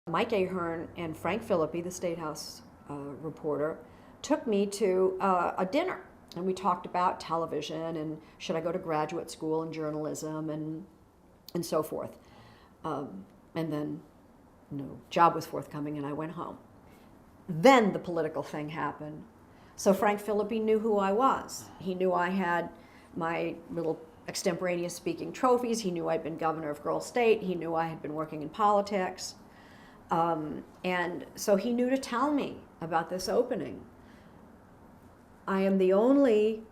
Mike Ahern and Frank Philippi, the State House reporter, took me to a dinner, and we talked about television and should I go to graduate school in journalism and so forth. And then no job was forthcoming, and I went home. Then the political thing happened. So Frank Philippi knew who I was. He knew I had my little extemporaneous speaking trophies. He knew I'd been governor of Girl State. He knew I had been working in politics. And so he knew to tell me about this opening. I am the only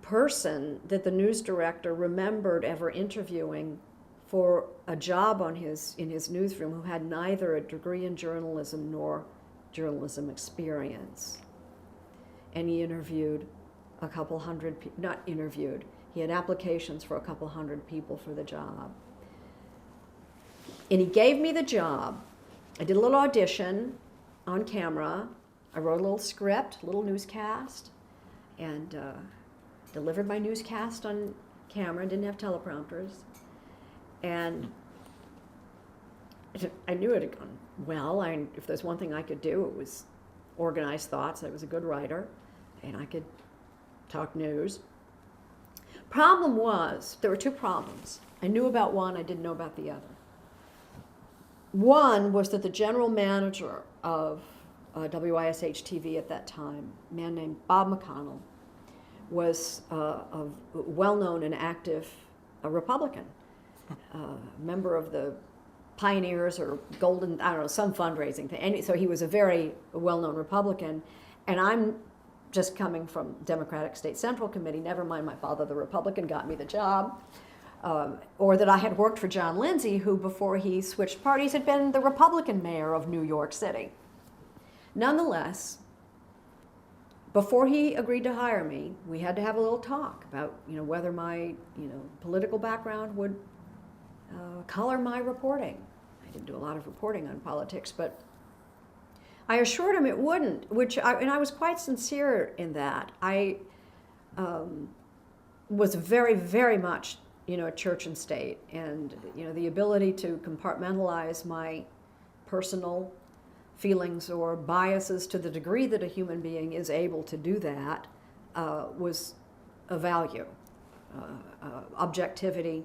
person that the news director remembered ever interviewing for a job in his newsroom who had neither a degree in journalism nor journalism experience. And he interviewed a couple hundred people, not interviewed, he had applications for a couple hundred people for the job. And he gave me the job. I did a little audition on camera. I wrote a little script, a little newscast, and delivered my newscast on camera, didn't have teleprompters. And I knew it had gone well. If there's one thing I could do, it was organize thoughts. I was a good writer, and I could talk news. Problem was, there were two problems. I knew about one, I didn't know about the other. One was that the general manager of WISH-TV at that time, a man named Bob McConnell, was a well-known and active Republican, member of the Pioneers or Golden, I don't know, some fundraising thing. And so he was a very well-known Republican, and I'm just coming from Democratic State Central Committee, never mind my father, the Republican, got me the job. Or that I had worked for John Lindsay, who before he switched parties had been the Republican mayor of New York City. Nonetheless, before he agreed to hire me, we had to have a little talk about whether my political background would color my reporting. I didn't do a lot of reporting on politics, but I assured him it wouldn't, and I was quite sincere in that. I was very, very much church and state, and the ability to compartmentalize my personal feelings or biases to the degree that a human being is able to do that was a value. Objectivity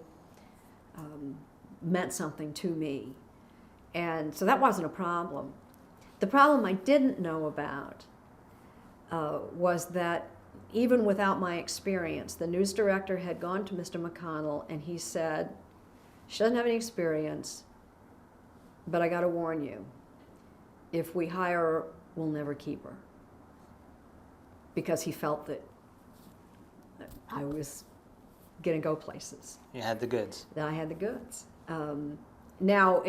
meant something to me, and so that wasn't a problem. The problem I didn't know about was that even without my experience, the news director had gone to Mr. McConnell and he said, she doesn't have any experience, but I got to warn you, if we hire her, we'll never keep her. Because he felt that I was going to go places. You had the goods. That I had the goods. Now,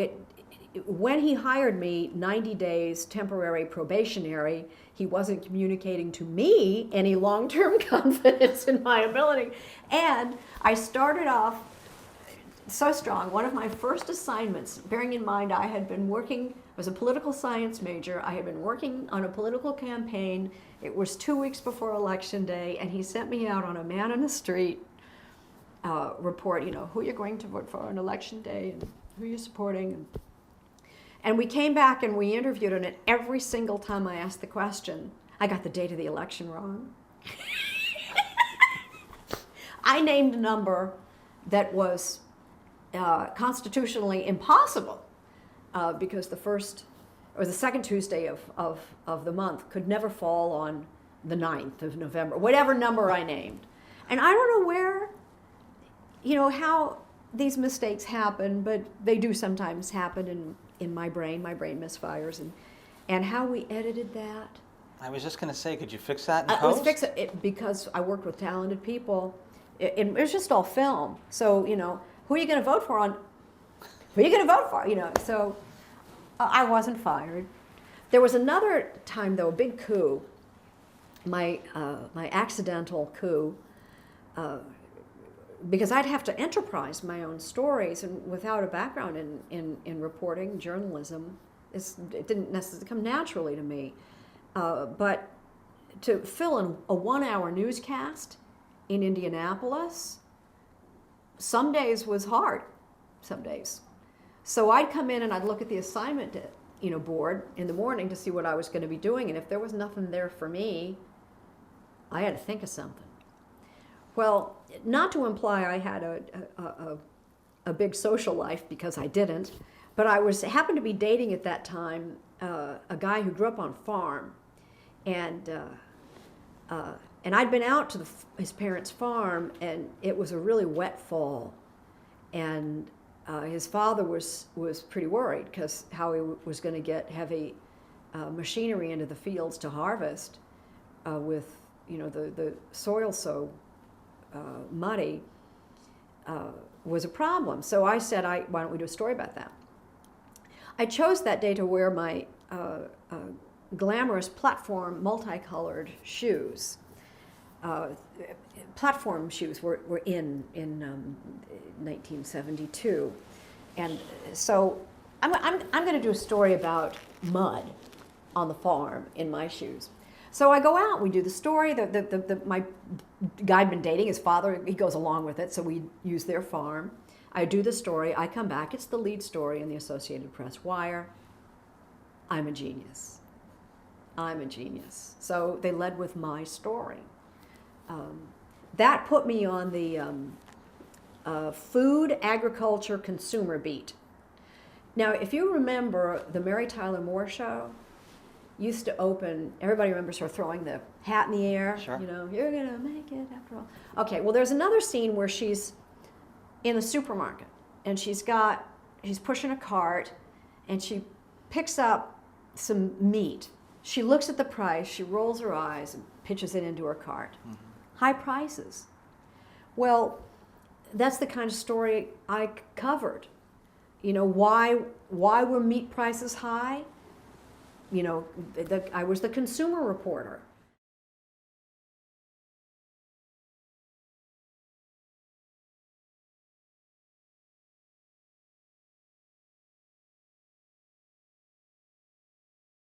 when he hired me, 90 days temporary probationary, he wasn't communicating to me any long-term confidence in my ability. And I started off so strong. One of my first assignments, bearing in mind I was a political science major, I had been working on a political campaign. It was 2 weeks before Election Day, and he sent me out on a man in the street report, who you're going to vote for on Election Day and who you're supporting. And we came back and we interviewed, and every single time I asked the question, I got the date of the election wrong. I named a number that was constitutionally impossible because the second Tuesday of the month could never fall on the 9th of November, whatever number I named. And I don't know where, how these mistakes happen, but they do sometimes happen in my brain misfires, and how we edited that. I was just going to say, could you fix that in post? Let's fix it because I worked with talented people. It was just all film. So, who are you going to vote for who are you going to vote for? So I wasn't fired. There was another time, though, a big coup, my accidental coup, because I'd have to enterprise my own stories, and without a background in reporting, journalism, it didn't necessarily come naturally to me. But to fill in a 1-hour newscast in Indianapolis, some days was hard, some days. So I'd come in and I'd look at the assignment, board in the morning to see what I was going to be doing. And if there was nothing there for me, I had to think of something. Well, not to imply I had a big social life, because I didn't, but I happened to be dating at that time a guy who grew up on a farm, and I'd been out to his parents' farm, and it was a really wet fall, and his father was pretty worried because how he was going to get heavy machinery into the fields to harvest with the soil so muddy was a problem. So I said, why don't we do a story about that? I chose that day to wear my glamorous platform multicolored shoes. Platform shoes were in 1972. And so I'm going to do a story about mud on the farm in my shoes. So I go out, we do the story. My guy I'd been dating, his father, he goes along with it, so we use their farm. I do the story, I come back, it's the lead story in the Associated Press Wire. I'm a genius. I'm a genius. So they led with my story. That put me on the food, agriculture, consumer beat. Now, if you remember the Mary Tyler Moore Show, used to open, everybody remembers her throwing the hat in the air. Sure. You're going to make it after all. Okay, well, there's another scene where she's in a supermarket, and she's pushing a cart, and she picks up some meat. She looks at the price, she rolls her eyes, and pitches it into her cart. Mm-hmm. High prices. Well, that's the kind of story I covered. Why were meat prices high? I was the consumer reporter.